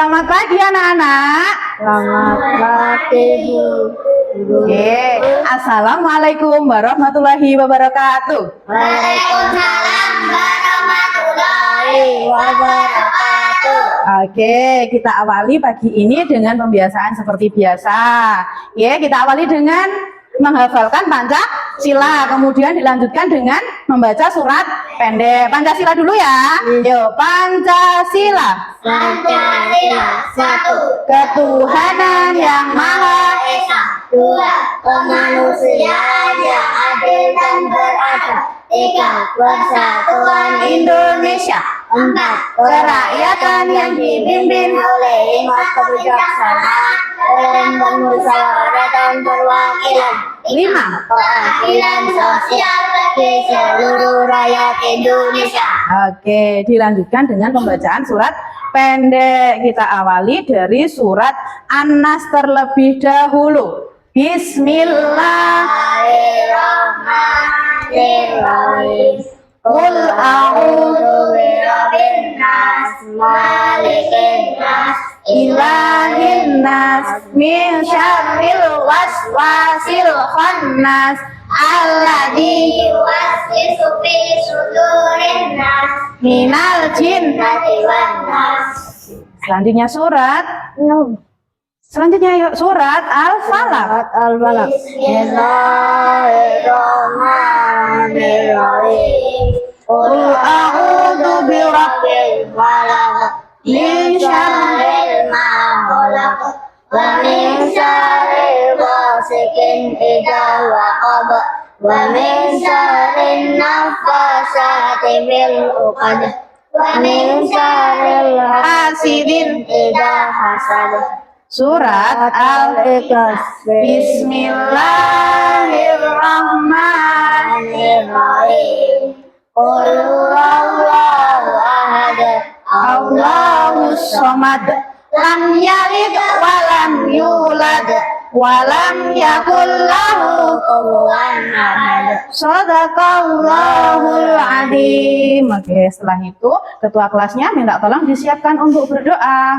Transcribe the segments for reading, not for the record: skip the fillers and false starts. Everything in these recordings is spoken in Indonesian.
Selamat pagi anak-anak. Selamat pagi Bu. Assalamualaikum warahmatullahi wabarakatuh. Waalaikumsalam warahmatullahi wabarakatuh. Oke, kita awali pagi ini dengan pembiasaan seperti biasa. Kita awali dengan menghafalkan Pancasila, kemudian dilanjutkan dengan membaca surat pendek. Pancasila dulu ya. Yuk, Pancasila. Pancasila, 1. Ketuhanan yang Maha Esa. 2. Kemanusiaan yang adil dan beradab. 3. Persatuan Indonesia. 4. Kerakyatan yang dipimpin oleh hikmat kebijaksanaan dan bermusyawarah dan perwakilan. 5. Keadilan sosial bagi seluruh rakyat Indonesia. Oke, dilanjutkan dengan pembacaan surat pendek. Kita awali dari surat An-Nas terlebih dahulu. Bismillahirrahmanirrahim. Qul a'udzu birabbin nas, malikin nas, ilahin nas, min syarril waswasil khannas, alladzi yuwaswisu fi sudurin nas minal jinnati wan nas. Selanjutnya yuk surat Al-Falaq. Bismillahirrahmanirrahim. Qul a'udzu birabbil falaq, min syarril ma khalaq wa min syarril ghasiqin idza waqab wa min syarrin naffasati fil 'uqad wa min syarril hasidin idza hasad. Surat Al-Ikhlas. Bismillahirrahmanirrahim. Qul huwallahu ahad, Allahus samad, lam yalid wa lam yulad wa lam yakul lahu kufuwan ahad. Shadaqallahul adzim. Oke, setelah itu ketua kelasnya minta tolong disiapkan untuk berdoa.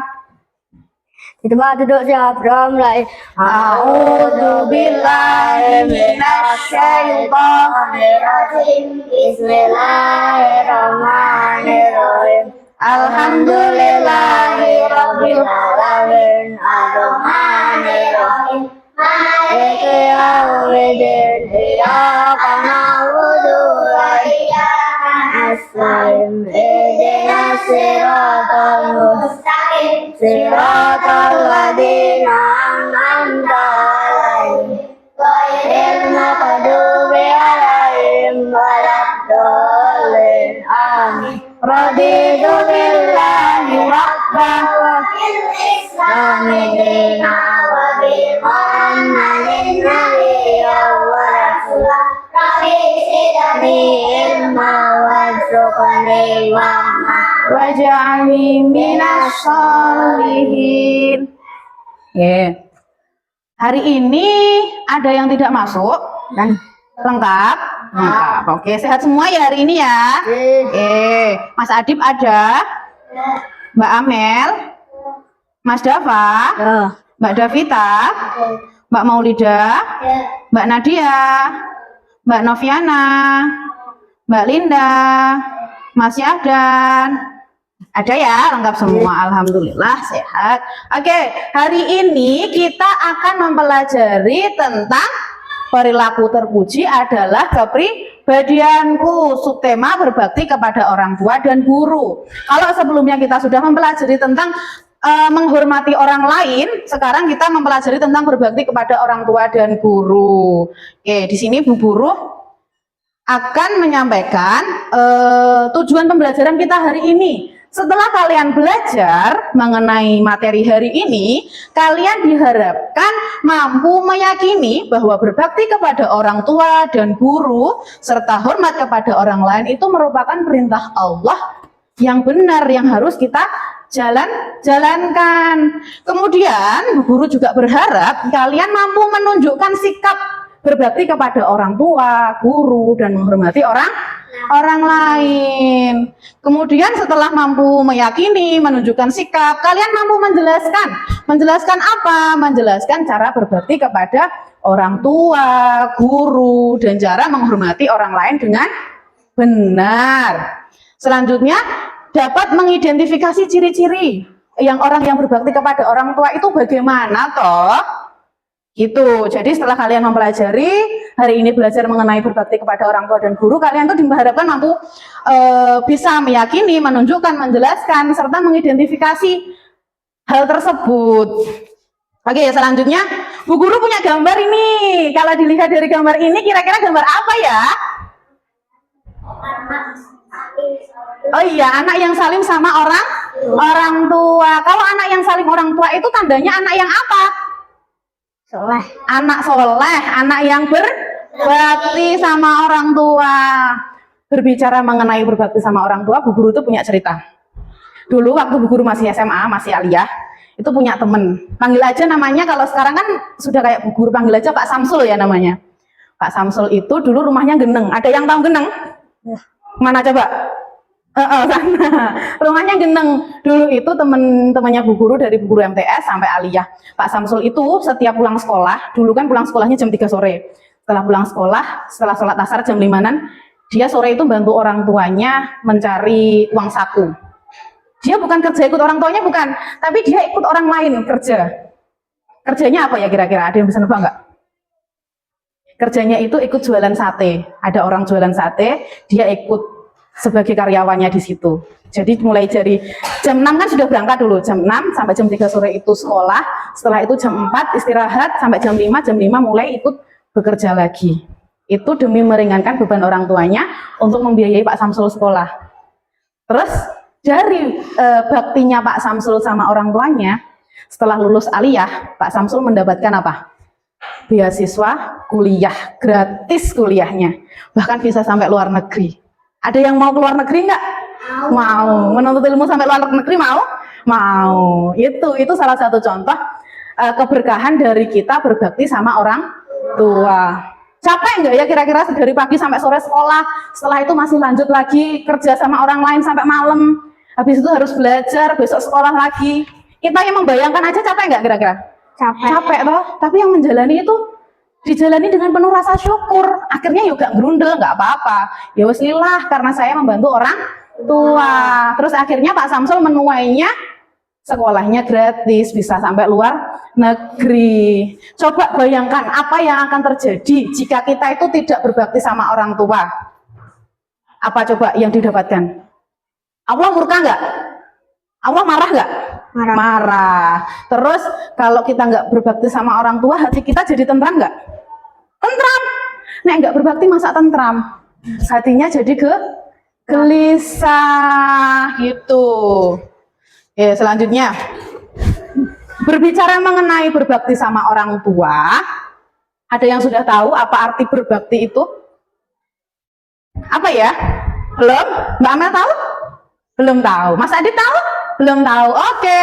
Kita duduk siap, mulai. A'udzu billahi minasy syaithanir rajim. Bismillahirrahmanirrahim. Alhamdulillahi rabbil alamin, arrahmanirrahim, maliki yaumiddin, iyyaka na'budu wa iyyaka nasta'in, ihdinas siratal mustaqim, siratal ladzina an'amta 'alaihim, ghairil maghdubi alaihim waladdallin. Amin. Raditu billahi rabbah wa bil islami dinan wa bi Muhammadin nabiyyan wa rasulah. Rabbi zidni ilma warzuqni wahma waj'alni minas sholihin. Hari ini ada yang tidak masuk dan lengkap. Oke, sehat semua ya hari ini ya. Mas Adib ada, Mbak Amel, Mas Dava, Mbak Davita, Mbak Maulida, Mbak Nadia, Mbak Noviana, Mbak Linda, Mas Yahdan. Ada ya, lengkap semua. Alhamdulillah sehat. Oke, hari ini kita akan mempelajari tentang perilaku terpuji adalah kepribadianku. Subtema berbakti kepada orang tua dan guru. Kalau sebelumnya kita sudah mempelajari tentang menghormati orang lain, sekarang kita mempelajari tentang berbakti kepada orang tua dan guru. Di sini Bu Guru akan menyampaikan tujuan pembelajaran kita hari ini. Setelah kalian belajar mengenai materi hari ini, kalian diharapkan mampu meyakini bahwa berbakti kepada orang tua dan guru serta hormat kepada orang lain itu merupakan perintah Allah yang benar yang harus kita jalankan. Kemudian Bu Guru juga berharap kalian mampu menunjukkan sikap berbakti kepada orang tua, guru, dan menghormati orang orang lain. Kemudian setelah mampu meyakini, menunjukkan sikap, kalian mampu menjelaskan. Menjelaskan apa? Menjelaskan cara berbakti kepada orang tua, guru, dan cara menghormati orang lain dengan benar. Selanjutnya, dapat mengidentifikasi ciri-ciri yang orang yang berbakti kepada orang tua itu bagaimana toh? Gitu. Jadi setelah kalian mempelajari hari ini belajar mengenai berbakti kepada orang tua dan guru, kalian tuh diharapkan mampu bisa meyakini, menunjukkan, menjelaskan, serta mengidentifikasi hal tersebut. Oke, selanjutnya Bu Guru punya gambar ini. Kalau dilihat dari gambar ini, kira-kira gambar apa ya? Oh iya, anak yang salim sama orang tua. Kalau anak yang salim orang tua itu tandanya anak yang apa? Soleh. Anak soleh, anak yang berbakti sama orang tua. Berbicara mengenai berbakti sama orang tua, Bu Guru itu punya cerita. Dulu waktu Bu Guru masih SMA, masih aliyah, itu punya temen. Panggil aja namanya, kalau sekarang kan sudah kayak Bu Guru, panggil aja Pak Samsul ya namanya. Pak Samsul itu dulu rumahnya Geneng. Ada yang tahu Geneng? Mana coba? Sana. Rumahnya Geneng. Dulu itu teman-temannya Bu Guru dari Bu Guru MTS sampai aliyah. Pak Samsul itu setiap pulang sekolah, dulu kan pulang sekolahnya jam 3 sore. Setelah pulang sekolah, setelah sholat asar jam 5-an, dia sore itu bantu orang tuanya mencari uang saku. Dia bukan kerja ikut orang tuanya, bukan, tapi dia ikut orang lain kerja. Kerjanya apa ya kira-kira? Ada yang bisa nebak nggak? Kerjanya itu ikut jualan sate. Ada orang jualan sate, dia ikut sebagai karyawannya di situ. Jadi mulai dari jam 6 kan sudah berangkat dulu, jam 6 sampai jam 3 sore itu sekolah, setelah itu jam 4 istirahat sampai jam 5 mulai ikut bekerja lagi. Itu demi meringankan beban orang tuanya untuk membiayai Pak Samsul sekolah. Terus dari baktinya Pak Samsul sama orang tuanya, setelah lulus aliyah, Pak Samsul mendapatkan apa? Beasiswa kuliah, gratis kuliahnya, bahkan bisa sampai luar negeri. Ada yang mau keluar negeri nggak? Mau. Menuntut ilmu sampai luar negeri mau? Mau. Itu salah satu contoh keberkahan dari kita berbakti sama orang tua. Capek nggak ya kira-kira dari pagi sampai sore sekolah, setelah itu masih lanjut lagi kerja sama orang lain sampai malam, habis itu harus belajar, besok sekolah lagi. Kita yang membayangkan aja capek nggak kira-kira? Capek toh, tapi yang menjalani itu dijalani dengan penuh rasa syukur. Akhirnya juga gerundel, nggak apa-apa. Ya wes lillah, karena saya membantu orang tua. Terus akhirnya Pak Samsul menuainya, sekolahnya gratis, bisa sampai luar negeri. Coba bayangkan apa yang akan terjadi jika kita itu tidak berbakti sama orang tua. Apa coba yang didapatkan? Allah murka nggak? Allah marah nggak? Marah. Terus kalau kita nggak berbakti sama orang tua, hati kita jadi tentram nggak? Tentram. Nek nggak berbakti masa tentram? Hatinya jadi gelisah gitu. Ya, selanjutnya berbicara mengenai berbakti sama orang tua. Ada yang sudah tahu apa arti berbakti itu? Apa ya? Belum? Mbak Amel tahu? Belum tahu. Mas Adit tahu? Belum tahu. Oke,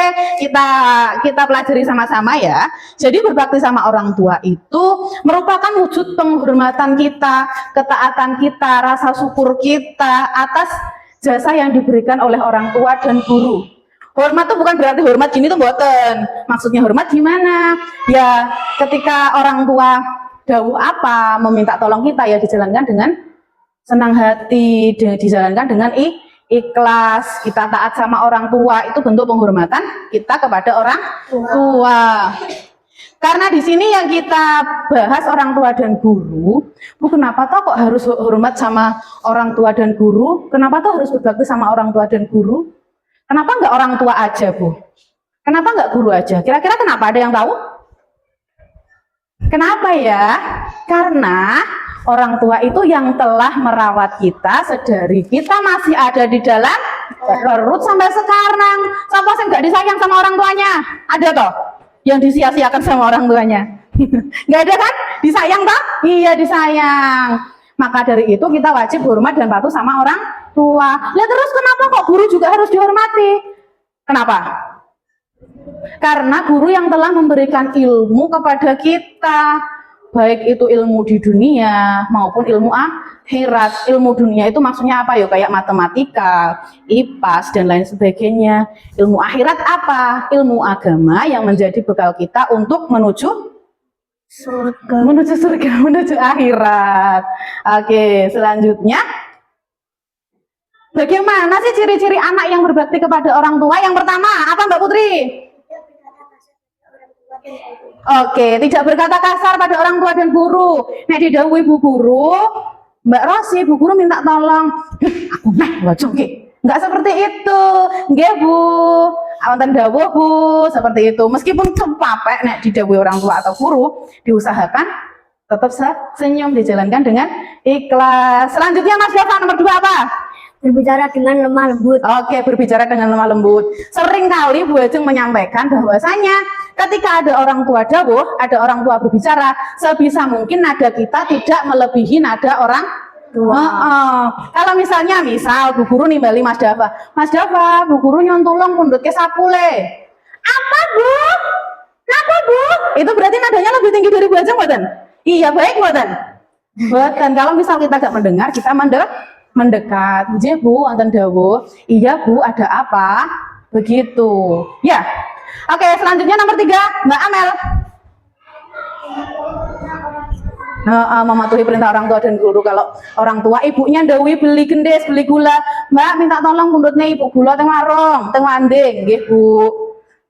kita pelajari sama-sama ya. Jadi berbakti sama orang tua itu merupakan wujud penghormatan kita, ketaatan kita, rasa syukur kita atas jasa yang diberikan oleh orang tua dan guru. Hormat tuh bukan berarti hormat gini tuh mboten. Maksudnya hormat gimana? Ya, ketika orang tua dawuh apa, meminta tolong kita ya dijalankan dengan senang hati, dijalankan dengan ikhlas. Kita taat sama orang tua, itu bentuk penghormatan kita kepada orang tua. Karena di sini yang kita bahas orang tua dan guru, Bu, kenapa toh kok harus hormat sama orang tua dan guru? Kenapa toh harus berbakti sama orang tua dan guru? Kenapa nggak orang tua aja, Bu? Kenapa nggak guru aja? Kira-kira kenapa? Ada yang tahu? Kenapa ya? Karena orang tua itu yang telah merawat kita sedari kita masih ada di dalam perut sampai sekarang. Siapa sih nggak disayang sama orang tuanya? Ada toh yang disia-siakan sama orang tuanya? Nggak ada kan? Disayang toh? Iya disayang. Maka dari itu kita wajib hormat dan patuh sama orang tua. Lah terus kenapa kok guru juga harus dihormati? Kenapa? Karena guru yang telah memberikan ilmu kepada kita. baik itu ilmu di dunia maupun ilmu akhirat. Ilmu dunia itu maksudnya apa ya? Kayak matematika, IPAS dan lain sebagainya. Ilmu akhirat apa? Ilmu agama yang menjadi bekal kita untuk menuju surga, menuju akhirat. Oke, selanjutnya, bagaimana sih ciri-ciri anak yang berbakti kepada orang tua? Yang pertama, apa Mbak Putri? Oke, tidak berkata kasar pada orang tua dan guru. Nek didhawuhi Bu Guru, Mbak Rosi, Bu Guru minta tolong. Aku wajib nggak seperti itu, nggih Bu. Awanten dawuh Bu, seperti itu. Meskipun capek nek didhawuhi orang tua atau guru, diusahakan tetap senyum, dijalankan dengan ikhlas. Selanjutnya Mas Dava, nomor 2 apa? Berbicara dengan lemah lembut. Oke, berbicara dengan lemah lembut. Sering kali Bu Ajeng menyampaikan bahwasanya ketika ada orang tua dawuh, ada orang tua berbicara, sebisa mungkin nada kita tidak melebihi nada orang tua. Kalau misalnya, Bu Guru nimbali Mas Dava, Mas Dava, Bu Guru nyontulong pundut ke sapule. Apa Bu? Kenapa Bu? Itu berarti nadanya lebih tinggi dari Bu Ajeng, mboten? Iya, baik mboten? Mboten. Kalau misal kita gak mendengar, kita mendekat. Nggih Bu, wonten dawuh. Iya Bu, ada apa? Begitu. Ya. Oke, selanjutnya nomor 3, Mbak Amel. Mematuhi perintah orang tua dan guru. Kalau orang tua, ibunya ndawuhi beli gendis, beli gula. Mbak, minta tolong pundutnya ibu gula teng warung, teng wanding. Nggih Bu.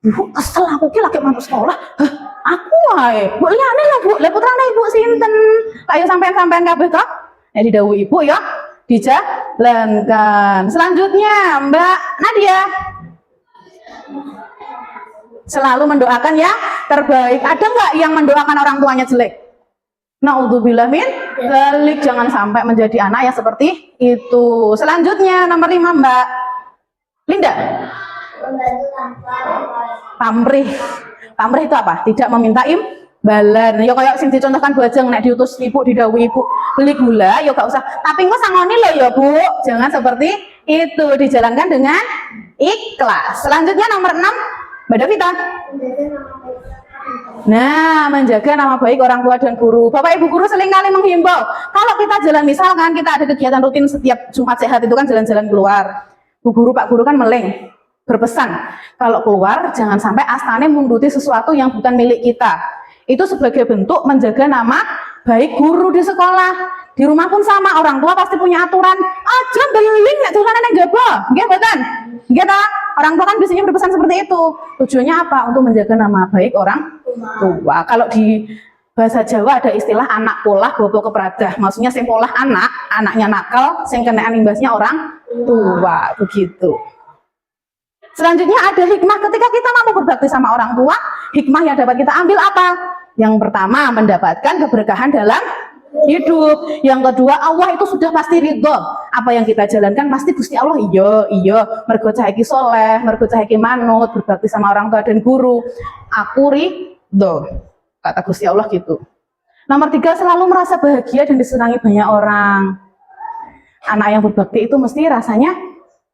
Bu, kesel aku ki lagi masuk sekolah. Hah, aku wae. Bu liyane lho Bu, lha putrane ibu sinten? Ayo sampean kabeh to. Nek didhawuhi ibu ya, dijalankan. Selanjutnya Mbak Nadia, selalu mendoakan ya terbaik. Ada nggak yang mendoakan orang tuanya jelek? Naudzubillah min dzalik, jangan sampai menjadi anak yang seperti itu. Selanjutnya nomor 5 Mbak Linda. Pamrih itu apa? Tidak meminta imbalan. Ya kayak sing dicontohkan Bu Ajeng, nek diutus ibu didhawuhi ibu beli gula, ya gak usah. Tapi engko sangoni lho ya Bu. Jangan seperti itu, dijalankan dengan ikhlas. Selanjutnya nomor 6 Mbak Davita. Nah, menjaga nama baik orang tua dan guru. Bapak Ibu guru seringkali menghimbau, kalau kita jalan, misalkan kita ada kegiatan rutin setiap Jumat sehat itu kan jalan-jalan keluar. Bu guru, Pak guru kan meleng berpesan, kalau keluar jangan sampai astane munduti sesuatu yang bukan milik kita. Itu sebagai bentuk menjaga nama baik guru di sekolah. Di rumah pun sama, orang tua pasti punya aturan. Aja beling nek dolanan nang gaba. Nggih mboten? Nggih ta? Orang tua kan biasanya berpesan seperti itu. Tujuannya apa? Untuk menjaga nama baik orang tua. Kalau di bahasa Jawa ada istilah anak polah bobo kepradah. Maksudnya sing polah anak, anaknya nakal, sing kenaan imbasnya orang tua. Begitu. Selanjutnya ada hikmah ketika kita mau berbakti sama orang tua. Hikmah yang dapat kita ambil apa? Yang pertama, mendapatkan keberkahan dalam hidup. Yang kedua, Allah itu sudah pasti ridho. Apa yang kita jalankan pasti Gusti Allah iya mergo cah iki soleh, mergo cah iki manut, berbakti sama orang tua dan guru, aku ridho, kata Gusti Allah gitu. Nomor 3, selalu merasa bahagia dan disenangi banyak orang. Anak yang berbakti itu mesti rasanya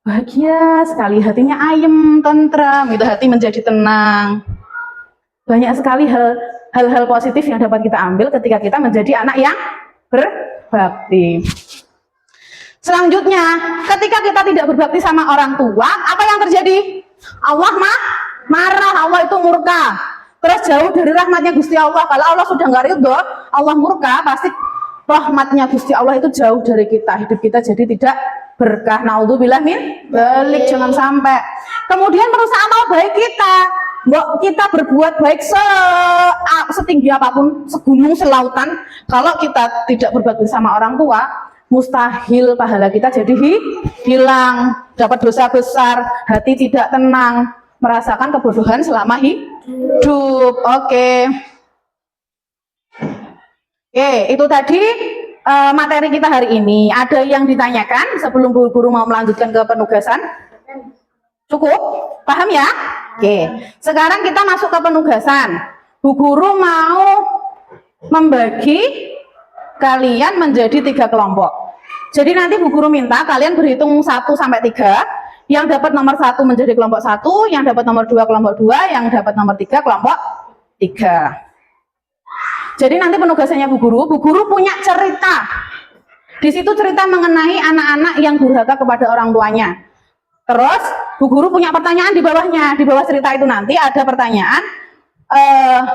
bahagia sekali, hatinya ayem, tentram, itu hati menjadi tenang. Banyak sekali hal-hal positif yang dapat kita ambil ketika kita menjadi anak yang berbakti. Selanjutnya, ketika kita tidak berbakti sama orang tua, apa yang terjadi? Allah marah, Allah itu murka. Terus jauh dari rahmatnya Gusti Allah. Kalau Allah sudah nggak ridho, Allah murka, pasti rahmatnya Gusti Allah itu jauh dari kita. Hidup kita jadi tidak berkah. Naudzubillah min dzalik, jangan sampai. Kemudian merusak amal baik kita. Kita berbuat baik setinggi apapun, segunung, selautan, kalau kita tidak berbakti sama orang tua, mustahil pahala kita jadi hilang, dapat dosa besar, hati tidak tenang, merasakan kebodohan selama hidup. Oke, itu tadi materi kita hari ini. Ada yang ditanyakan sebelum guru mau melanjutkan ke penugasan? Cukup? Paham ya? Oke, sekarang kita masuk ke penugasan. Bu Guru mau membagi kalian menjadi 3 kelompok. Jadi nanti Bu Guru minta kalian berhitung 1 sampai 3. Yang dapat nomor 1 menjadi kelompok 1, yang dapat nomor 2 kelompok 2, yang dapat nomor 3 kelompok 3. Jadi nanti penugasannya Bu Guru punya cerita. Di situ cerita mengenai anak-anak yang durhaka kepada orang tuanya. Terus Bu Guru punya pertanyaan di bawahnya. Di bawah cerita itu nanti ada pertanyaan,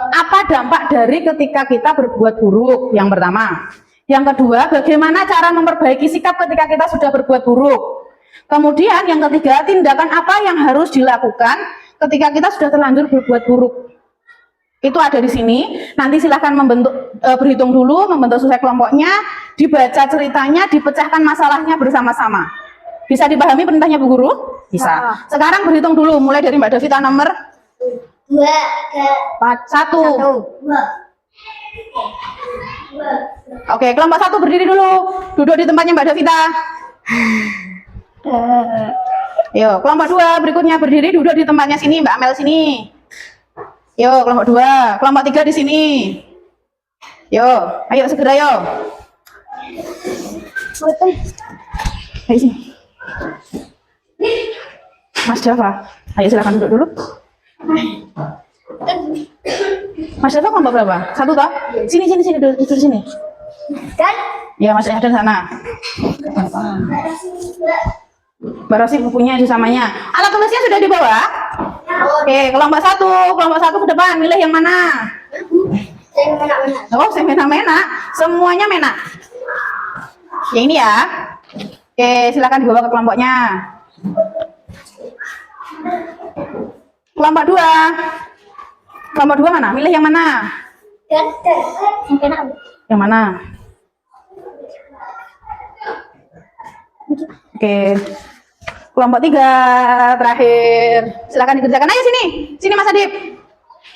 apa dampak dari ketika kita berbuat buruk? Yang pertama. Yang kedua, bagaimana cara memperbaiki sikap ketika kita sudah berbuat buruk? Kemudian yang ketiga, tindakan apa yang harus dilakukan ketika kita sudah terlanjur berbuat buruk? Itu ada di sini. Nanti silahkan berhitung dulu, membentuk selesai kelompoknya, dibaca ceritanya, dipecahkan masalahnya bersama-sama. Bisa dipahami perintahnya Bu Guru? Bisa. Sekarang berhitung dulu, mulai dari Mbak Davita nomor 2, 1. 1. Oke, kelompok 1 berdiri dulu. Duduk di tempatnya Mbak Davita. Yo, kelompok 2 berikutnya berdiri, duduk di tempatnya sini, Mbak Amel sini. Yo, kelompok 2, kelompok 3 di sini. Yo, ayo segera yo. Ayo sini. Mas Java, ayo silakan duduk dulu. Mas Java kelompok berapa? 1 toh? Sini duduk di sini. Dan Ya, Mas Ehdan sana. Mbak Rosi bukunya sesamanya. Alat tulisnya sudah dibawa? Oke, kelompok 1 ke depan, milih yang mana? Oh, saya mena-mena. Semuanya mena. Yang ini ya. Oke, silakan dibawa ke kelompoknya. Kelompok 2. Kelompok 2 mana? Milih yang mana? Yang mana? Oke. Kelompok 3 terakhir. Silakan dikerjakan. Ayo sini. Sini Mas Adip.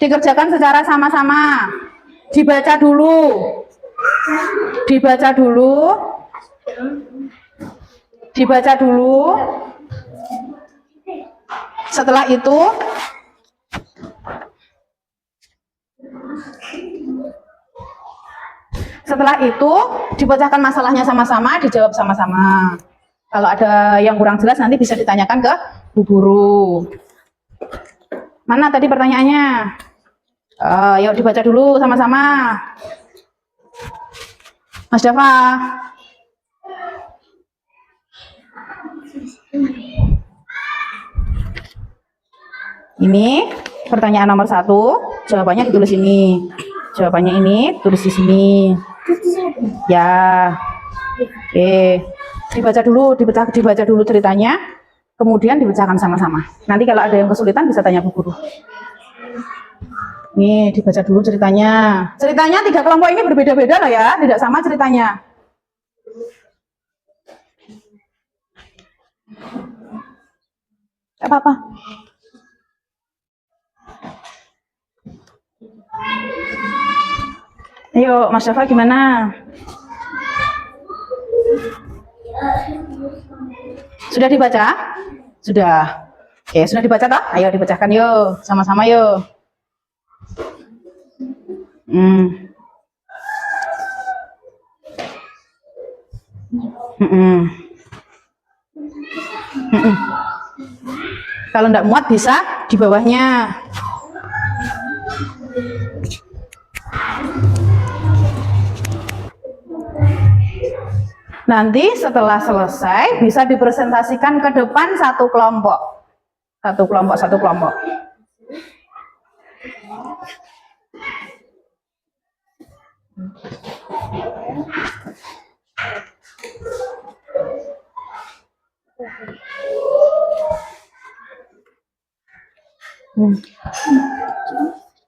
Dikerjakan secara sama-sama. Dibaca dulu. Dibaca dulu. Dibaca dulu. Setelah itu dipecahkan masalahnya sama-sama, dijawab sama-sama. Kalau ada yang kurang jelas nanti bisa ditanyakan ke Bu Guru. Mana tadi pertanyaannya? Yuk dibaca dulu sama-sama. Mas Dava. Ini pertanyaan nomor 1, jawabannya ditulis ini. Jawabannya ini tulis di sini. Ya. Oke. Dibaca dulu ceritanya, kemudian dipecahkan sama-sama. Nanti kalau ada yang kesulitan bisa tanya Bu Guru. Nih, dibaca dulu ceritanya. Ceritanya 3 kelompok ini berbeda-beda loh ya, tidak sama ceritanya. Gak apa-apa. Ayo, Mas Dava gimana? Sudah dibaca? Sudah. Oke, sudah dibaca toh? Ayo dipecahkan yuk, sama-sama yuk. Kalau enggak muat bisa di bawahnya. Nanti setelah selesai bisa dipresentasikan ke depan satu kelompok. Satu kelompok.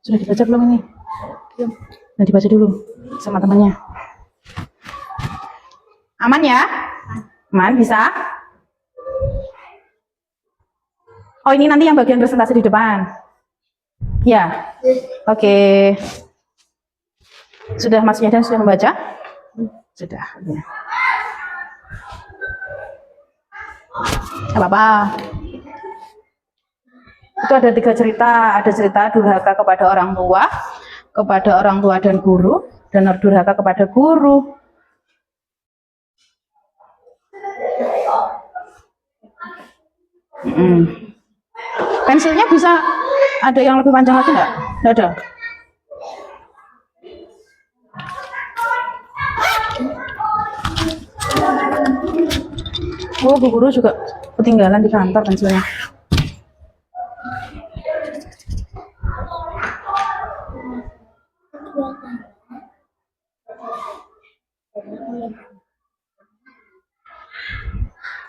Sudah dibaca belum ini? Belum. Nah, dibaca dulu sama temannya. Aman ya? Aman, bisa? Oh, ini nanti yang bagian presentasi di depan. Ya. Oke. Sudah Mas Medan sudah membaca? Sudah. Ya. Apa-apa. Itu ada 3 cerita. Ada cerita durhaka kepada orang tua dan guru, dan durhaka kepada guru. Pensilnya bisa ada yang lebih panjang lagi nggak? Nggak ada. Oh, Bu Guru juga ketinggalan di kantor pensilnya.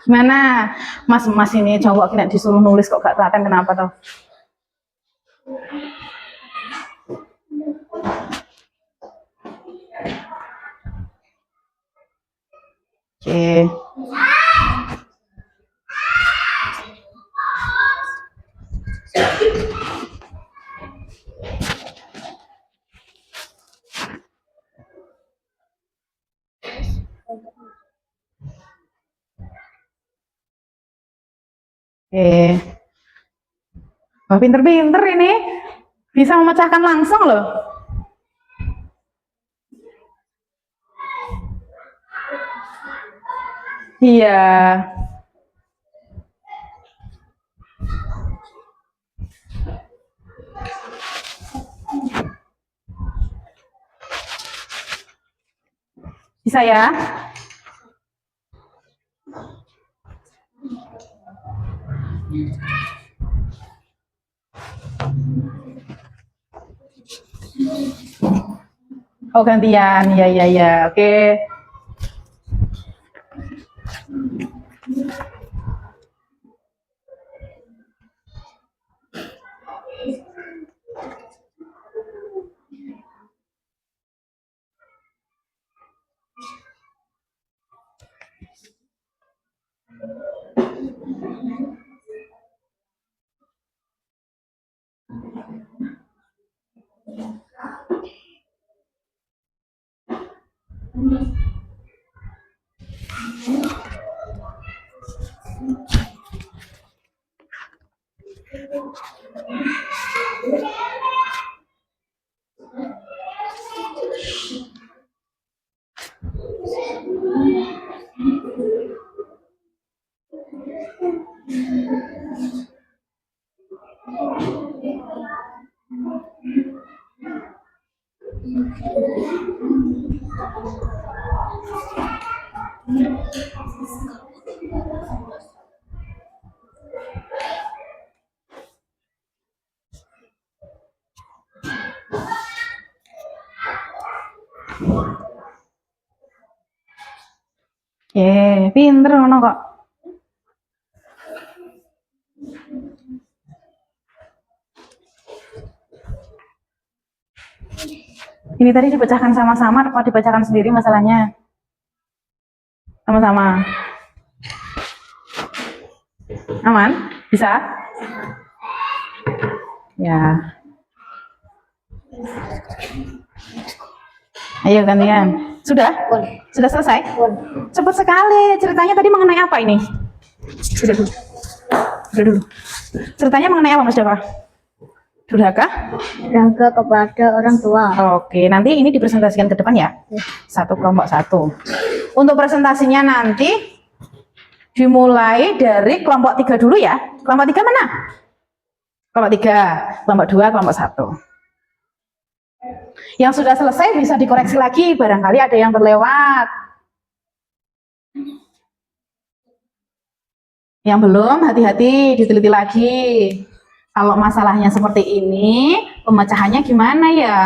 Gimana? Mas ini cowok kena disuruh nulis kok gak telaten, kenapa tuh? Oke. Wah, pinter-pinter ini. Bisa memecahkan langsung loh. Iya. Bisa ya? Oh, gantian. Ya, ya, ya. Oke. Pinter ngono kok. Ini tadi dipecahkan sama-sama atau dipecahkan sendiri masalahnya? Sama-sama. Aman? Bisa? Ya. Ayo gantian. Sudah? Sudah selesai? Cepat sekali. Ceritanya tadi mengenai apa ini? Sudah dulu. Sudah dulu. Ceritanya mengenai apa, Mas Dava? Durhaka? Durhaka kepada orang tua. Oke, nanti ini dipresentasikan ke depan ya. Satu kelompok satu. Untuk presentasinya nanti dimulai dari kelompok 3 dulu ya. Kelompok 3 mana? Kelompok 3, kelompok 2, kelompok 1. Yang sudah selesai bisa dikoreksi lagi, barangkali ada yang terlewat. Yang belum, hati-hati, diteliti lagi. Kalau masalahnya seperti ini, pemecahannya gimana ya?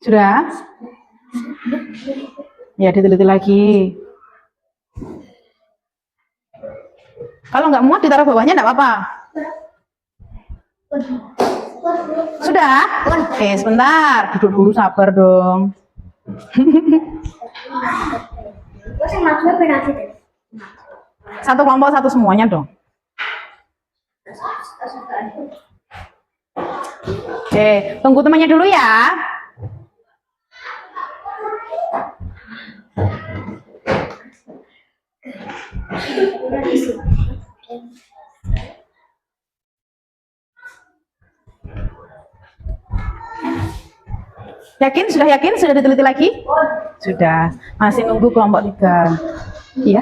Sudah? Ya, diteliti lagi. Kalau nggak muat ditaruh bawahnya nggak apa-apa. Sudah? Oke, sebentar. Duduk dulu, sabar dong. Satu kelompok, satu semuanya dong. Oke, tunggu temannya dulu ya. Yakin? Sudah yakin? Sudah diteliti lagi? Sudah. Masih nunggu kelompok 3. Iya.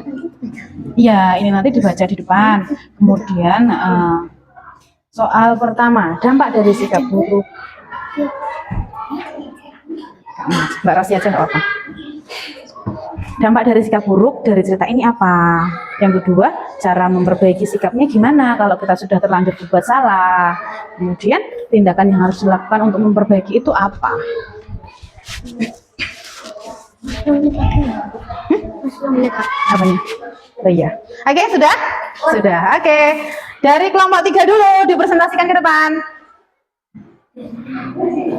Iya, ini nanti dibaca di depan. Kemudian soal pertama, dampak dari sikap buruk. Mbak Rosi aja nggak apa. Dampak dari sikap buruk dari cerita ini apa? Yang kedua, cara memperbaiki sikapnya gimana kalau kita sudah terlanjur berbuat salah? Kemudian, tindakan yang harus dilakukan untuk memperbaiki itu apa? Apanya? Oh iya. Oke, sudah? Sudah, oke. Dari kelompok 3 dulu, dipresentasikan ke depan.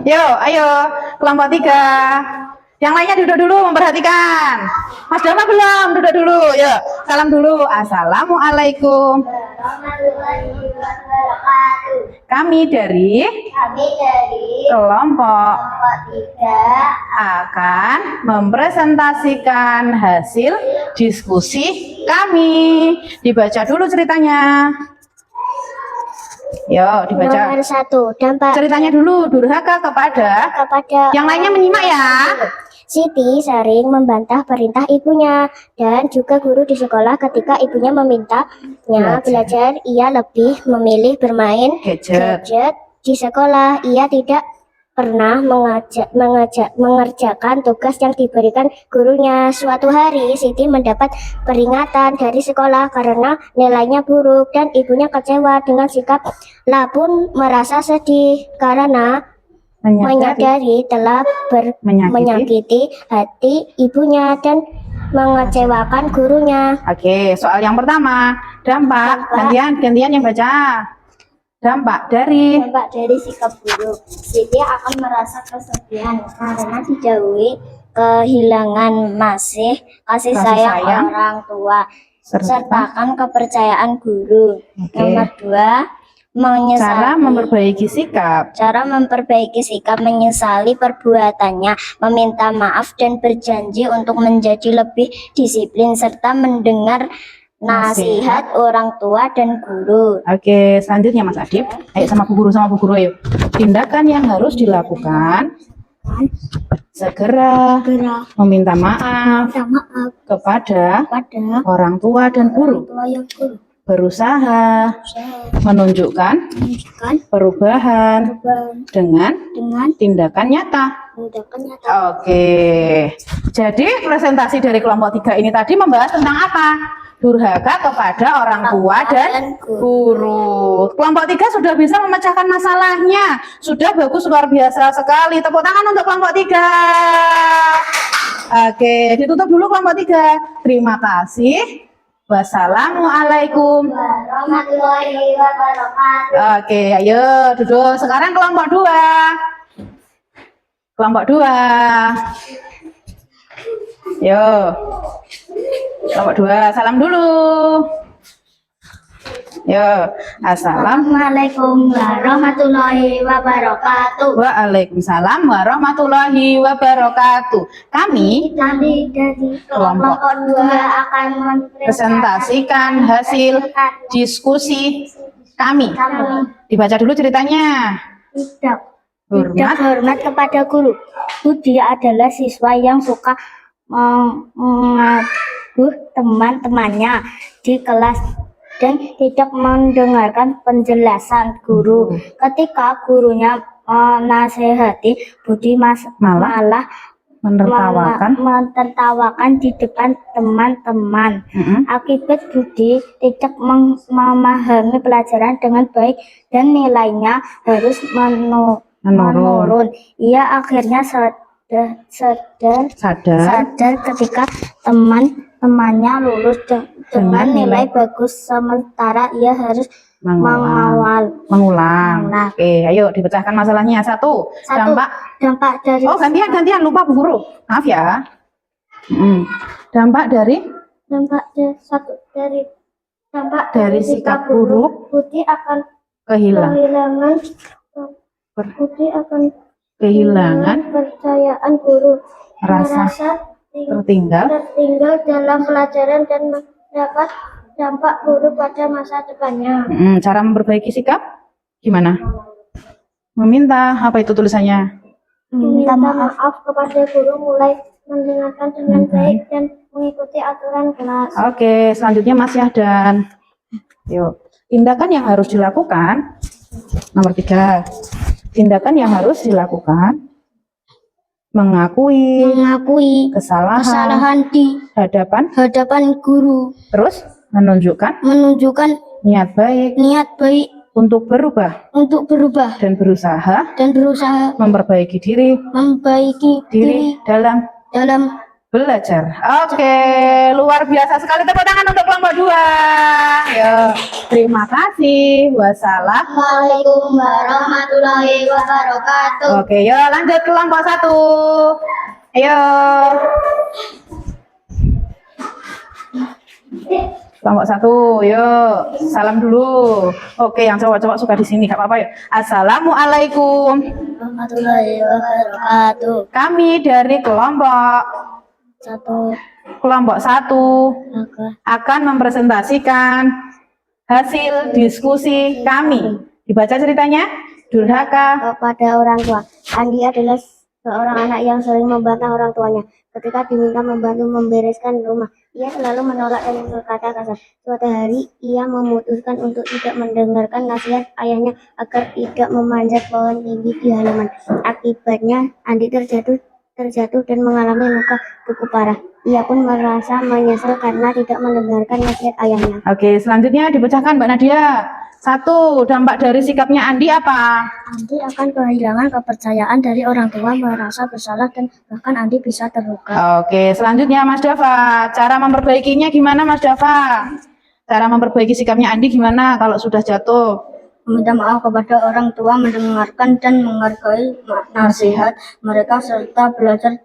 Yo, ayo, kelompok 3. Yang lainnya duduk dulu, memperhatikan. Mas Dama belum? Duduk dulu, yuk. Salam dulu. Assalamualaikum. Kami dari kelompok 3 akan mempresentasikan hasil diskusi kami. Dibaca dulu ceritanya. Yo, dibaca. Nomor 1, dampak Ceritanya dulu, durhaka kepada. Yang lainnya menyimak ya. Siti sering membantah perintah ibunya dan juga guru di sekolah ketika ibunya memintanya belajar. Ia lebih memilih bermain Gadget. gadget di sekolah. Ia tidak pernah mengerjakan tugas yang diberikan gurunya. Suatu hari Siti mendapat peringatan dari sekolah karena nilainya buruk dan ibunya kecewa dengan sikap pun merasa sedih karena menyadari telah menyakiti hati ibunya dan mengecewakan gurunya. Oke, soal yang pertama, dampak. Gantian yang baca. Dampak dari sikap buruk, Siti akan merasa kesedihan karena dijauhi, kehilangan kasih sayang orang tua, sertakan kepercayaan guru. Nomor 2, cara memperbaiki sikap. Cara memperbaiki sikap, menyesali perbuatannya, meminta maaf dan berjanji untuk menjadi lebih disiplin serta mendengar nasihat orang tua dan guru. Oke, selanjutnya Mas Adib. Ayo sama Bu Guru ayo. Tindakan yang harus dilakukan. Segera meminta maaf kepada orang tua dan guru. Berusaha menunjukkan perubahan dengan tindakan nyata. Oke, jadi presentasi dari kelompok 3 ini tadi membahas tentang apa? Durhaka kepada orang tua dan guru. Kelompok 3 sudah bisa memecahkan masalahnya. Sudah bagus, luar biasa sekali. Tepuk tangan untuk kelompok 3. Oke, ditutup dulu kelompok 3. Terima kasih. Wassalamualaikum warahmatullahi wabarakatuh. Oke, ayo duduk. Sekarang kelompok 2. Kelompok 2. Yo. Kelompok 2, salam dulu. Yo, Assalamualaikum warahmatullahi wabarakatuh. Waalaikumsalam warahmatullahi wabarakatuh. Kami dari kelompok 2 akan presentasikan hasil diskusi kami. Dibaca dulu ceritanya. Tidak hormat kepada guru. Budi adalah siswa yang suka mengaduh teman-temannya di kelas dan tidak mendengarkan penjelasan guru. Ketika gurunya menasehati, Budi malah menertawakan di depan teman-teman. Akibat Budi tidak memahami pelajaran dengan baik dan nilainya harus menurun. Ia akhirnya sadar ketika teman-temannya lulus dengan nilai bagus, sementara ia harus mengulang. Oke, ayo dipecahkan masalahnya. Satu. Dampak dari gantian lupa Bu Guru. Maaf ya. Dampak dari sikap buruk. Budi akan kehilangan kehilangan kepercayaan guru, rasa tertinggal tertinggal dalam pelajaran dan mendapat dampak buruk pada masa depannya. Cara memperbaiki sikap gimana? Meminta, apa itu tulisannya? Meminta maaf kepada guru, mulai mendengarkan dengan baik dan mengikuti aturan kelas. Oke, selanjutnya Mas Yahdan. Yuk, tindakan yang harus dilakukan. Nomor 3. Tindakan yang harus dilakukan: mengakui kesalahan di hadapan guru, terus menunjukkan niat baik untuk berubah dan berusaha memperbaiki diri dalam belajar. Oke, luar biasa sekali. Tepuk tangan untuk kelompok 2. Ya, terima kasih. Assalamualaikum warahmatullahi wabarakatuh. Oke, yuk lanjut kelompok 1. Ayo. Kelompok 1, yuk salam dulu. Oke, yang cowok-cowok suka di sini, gak apa-apa ya. Assalamualaikum Warahmatullahi wabarakatuh. Kami dari kelompok 1 akan mempresentasikan hasil diskusi kami. Dibaca ceritanya. Durhaka Kepada orang tua. Andi adalah seorang anak yang sering membantah orang tuanya. Ketika diminta membantu membereskan rumah, ia selalu menolak dan berkata kasar. Suatu hari, ia memutuskan untuk tidak mendengarkan nasihat ayahnya agar tidak memanjat pohon tinggi di halaman. Akibatnya, Andi terjatuh dan mengalami luka cukup parah. Ia pun merasa menyesal karena tidak mendengarkan nasihat ayahnya. Oke, selanjutnya dipecahkan Mbak Nadia. 1, dampak dari sikapnya Andi apa? Andi akan kehilangan kepercayaan dari orang tua, merasa bersalah, dan bahkan Andi bisa terluka. Oke, selanjutnya Mas Dava. Cara memperbaikinya gimana Mas Dava? Cara memperbaiki sikapnya Andi gimana kalau sudah jatuh? Meminta maaf kepada orang tua, mendengarkan dan menghargai nasihat mereka, serta belajar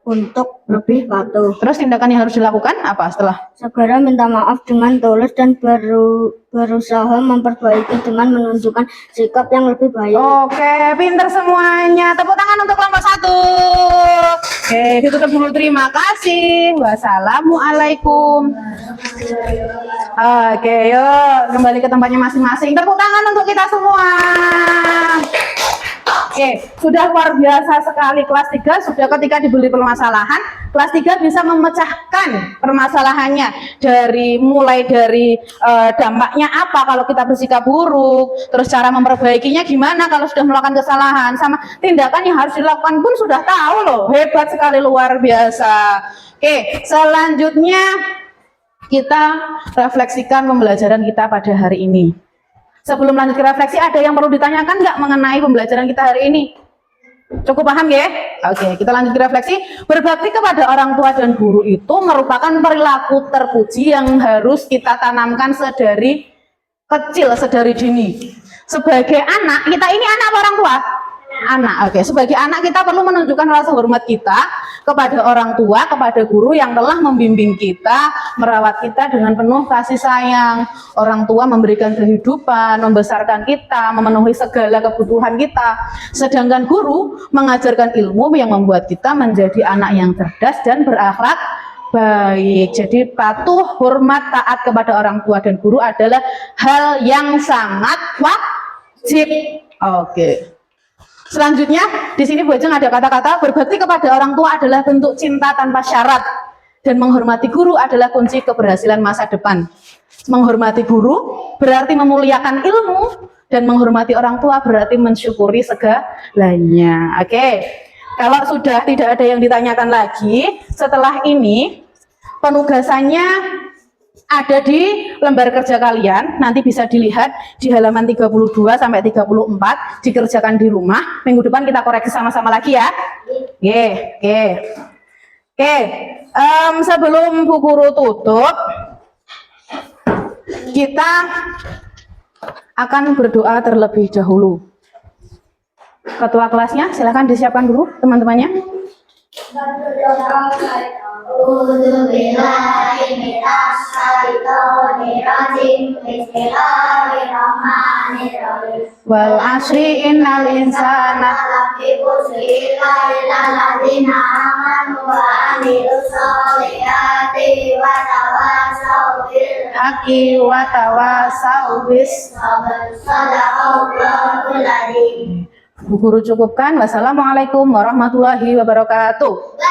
untuk lebih patuh. Terus tindakan yang harus dilakukan apa setelah? Segera minta maaf dengan tulus dan berusaha memperbaiki dengan menunjukkan sikap yang lebih baik. Oke, pinter semuanya. Tepuk tangan untuk kelompok 1. Oke, ditutup dulu. Terima kasih. Wassalamualaikum. Oke, yuk kembali ke tempatnya masing-masing. Tepuk tangan untuk kita semua. Oke, sudah luar biasa sekali kelas 3. Sudah ketika diberi permasalahan, kelas 3 bisa memecahkan permasalahannya mulai dari dampaknya apa kalau kita bersikap buruk, terus cara memperbaikinya gimana kalau sudah melakukan kesalahan, sama tindakan yang harus dilakukan pun sudah tahu loh. Hebat sekali, luar biasa. Oke, selanjutnya kita refleksikan pembelajaran kita pada hari ini. Sebelum lanjut ke refleksi, ada yang perlu ditanyakan nggak mengenai pembelajaran kita hari ini? Cukup paham ya? Oke, kita lanjut ke refleksi. Berbakti kepada orang tua dan guru itu merupakan perilaku terpuji yang harus kita tanamkan sedari kecil, sedari dini. Sebagai anak, kita ini anak apa orang tua? Anak. Oke, sebagai anak kita perlu menunjukkan rasa hormat kita kepada orang tua, kepada guru yang telah membimbing kita, merawat kita dengan penuh kasih sayang. Orang tua memberikan kehidupan, membesarkan kita, memenuhi segala kebutuhan kita. Sedangkan guru mengajarkan ilmu yang membuat kita menjadi anak yang cerdas dan berakhlak baik. Jadi patuh, hormat, taat kepada orang tua dan guru adalah hal yang sangat wajib. Oke. Selanjutnya, di sini Bu Ajeng ada kata-kata berbakti kepada orang tua adalah bentuk cinta tanpa syarat, dan menghormati guru adalah kunci keberhasilan masa depan. Menghormati guru berarti memuliakan ilmu, dan menghormati orang tua berarti mensyukuri segalanya. Oke, kalau sudah tidak ada yang ditanyakan lagi, setelah ini penugasannya ada di lembar kerja kalian, nanti bisa dilihat di halaman 32 sampai 34, dikerjakan di rumah. Minggu depan kita koreksi sama-sama lagi ya. Oke. Sebelum Bu Guru tutup, kita akan berdoa terlebih dahulu. Ketua kelasnya silahkan disiapkan dulu teman-temannya. Wal asri innal insana haki wa tawasau bis. Bu Guru cukupkan. Wassalamualaikum warahmatullahi wabarakatuh.